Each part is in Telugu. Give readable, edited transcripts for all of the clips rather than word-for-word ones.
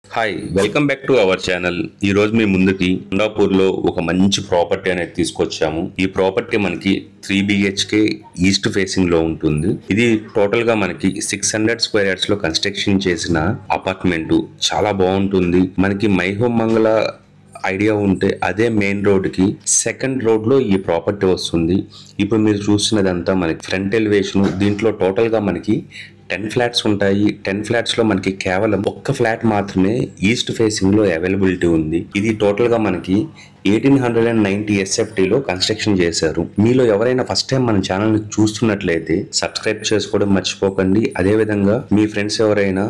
Hi welcome back to our channel. ఈ రోజు మీ ముందుకి కొండాపూర్ లో ఒక మంచి ప్రాపర్టీ అనేది తీసుకొచ్చాము. ఈ ప్రాపర్టీ మనకి 3 BHK ఈస్ట్ ఫేసింగ్ లో ఉంటుంది. ఇది టోటల్ గా మనకి 600 స్క్వేర్ యార్డ్స్ లో కన్స్ట్రక్షన్ చేసిన అపార్ట్మెంట్. చాలా బాగుంటుంది. మనకి మైహోమ్ మంగళ ఐడియా ఉంటే అదే మెయిన్ రోడ్ కి సెకండ్ రోడ్ లో ఈ ప్రాపర్టీ వస్తుంది. ఇప్పుడు మీరు చూస్తున్నదంతా మనకి ఫ్రంట్ ఎలివేషన్. దీంట్లో టోటల్ గా మనకి 10 ఫ్లాట్స్ ఉంటాయి. 10 ఫ్లాట్స్ లో మనకి కేవలం ఒక్క ఫ్లాట్ మాత్రమే ఈస్ట్ ఫేసింగ్ లో అవైలబిలిటీ ఉంది. ఇది టోటల్ గా మనకి 1890 SFT లో కన్స్ట్రక్షన్ చేశారు. మీలో ఎవరైనా ఫస్ట్ టైం మన ఛానల్ ని చూస్తున్నట్లయితే సబ్స్క్రైబ్ చేసుకోవడం మర్చిపోకండి. అదే విధంగా మీ ఫ్రెండ్స్ ఎవరైనా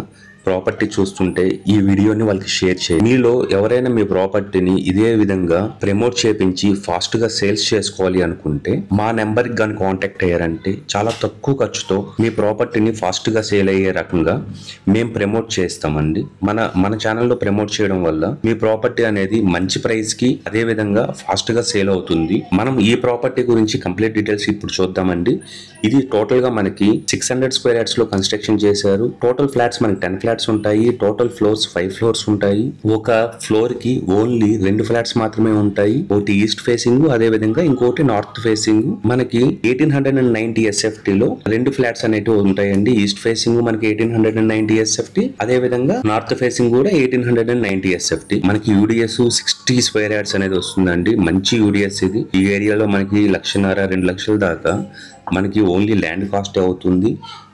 ప్రాపర్టీ చూస్తుంటే ఈ వీడియోని వాళ్ళకి షేర్ చేయండి. మీలో ఎవరైనా మీ ప్రాపర్టీని ఇదే విధంగా ప్రమోట్ చేపించి ఫాస్ట్ గా సేల్స్ చేసుకోవాలి అనుకుంటే మా నెంబర్ కి గాని కాంటాక్ట్ అయ్యారంటే చాలా తక్కువ ఖర్చుతో మీ ప్రాపర్టీని ఫాస్ట్ గా సేల్ అయ్యే రకంగా మేము ప్రమోట్ చేస్తామండి. మన ఛానల్లో ప్రమోట్ చేయడం వల్ల మీ ప్రాపర్టీ అనేది మంచి ప్రైస్ కి అదే విధంగా ఫాస్ట్ గా సేల్ అవుతుంది. మనం ఈ ప్రాపర్టీ గురించి కంప్లీట్ డీటెయిల్స్ ఇప్పుడు చూద్దామండి. ఇది టోటల్ గా మనకి 600 స్క్వేర్ యార్డ్స్ లో కన్స్ట్రక్షన్ చేశారు. టోటల్ ఫ్లాట్స్ మనకి 10 ఫ్లాట్స్ ఉంటాయి. టోటల్ ఫ్లోర్స్ 5 ఫ్లోర్స్ ఉంటాయి. ఒక ఫ్లోర్ కి ఓన్లీ 2 ఫ్లాట్స్ మాత్రమే ఉంటాయి. ఒకటి ఈస్ట్ ఫేసింగ్, అదే విధంగా ఇంకోటి నార్త్ ఫేసింగ్. మనకి 1890 SFT లో 2 ఫ్లాట్స్ అనేవి ఉంటాయండి. ఈస్ట్ ఫేసింగ్ మనకి 1890 SFT, అదే విధంగా నార్త్ ఫేసింగ్ కూడా 1890 SFT. మనకి యూడిఎస్ 60 స్క్వేర్ యార్డ్స్ అనేది వస్తుందండి. మంచి యూడిఎస్ ఇది. ఈ ఏరియాలో మనకి 1,50,000 2 లక్షల దాకా మనకి ఓన్లీ ల్యాండ్ కాస్ట్ అవుతుంది.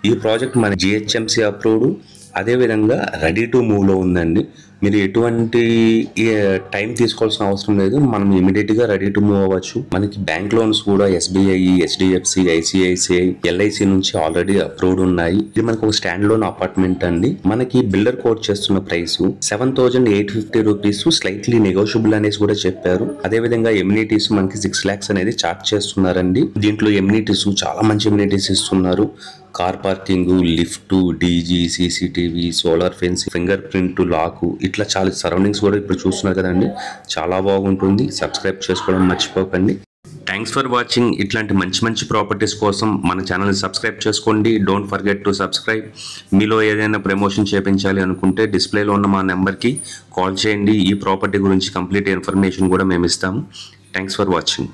ఈ ప్రాజెక్ట్ మన GHMC అప్రూవ్డ్, అదే విధంగా రెడీ టు మూవ్ లో ఉందండి. మీరు ఎటువంటి టైం తీసుకోవాల్సిన అవసరం లేదు. మనం ఇమీడియట్ గా రెడీ టు మూవ్ అవ్వచ్చు. మనకి బ్యాంక్ లోన్స్ కూడా SBI, HDFC, ICICI, LIC నుంచి ఆల్రెడీ అప్రూవ్డ్ ఉన్నాయి. ఇది మనకు ఒక స్టాండ్ లోన్ అపార్ట్మెంట్ అండి. మనకి బిల్డర్ కోట్ చేస్తున్న ప్రైస్ 7,850 రూపీస్, స్లైట్లీ నెగోషియబుల్ అనేసి కూడా చెప్పారు. అదే విధంగా ఎమ్యూనిటీస్ మనకి 6 lakhs అనేది చార్జ్ చేస్తున్నారండి. దీంట్లో ఎమ్యూనిటీస్ చాలా మంచి ఎమ్యూనిటీస్ ఇస్తున్నారు. Car parking, lift, DG, CCTV, solar fence, fingerprint lock, ఇట్లా చాలా సరౌండింగ్స్ కూడా ఇప్పుడు చూస్తున్నారు కదండి. చాలా బాగుంటుంది. సబ్స్క్రైబ్ చేసుకోవడం మర్చిపోకండి. Thanks for watching. ఇట్లాంటి మంచి మంచి ప్రాపర్టీస్ కోసం మన ఛానల్ని సబ్స్క్రైబ్ చేసుకోండి. Don't forget to subscribe. మీలో ఏదైనా ప్రమోషన్ చేయించాలి అనుకుంటే డిస్ప్లేలో ఉన్న మా నెంబర్కి కాల్ చేయండి. ఈ ప్రాపర్టీ గురించి కంప్లీట్ ఇన్ఫర్మేషన్ కూడా మేము ఇస్తాము. Thanks for watching.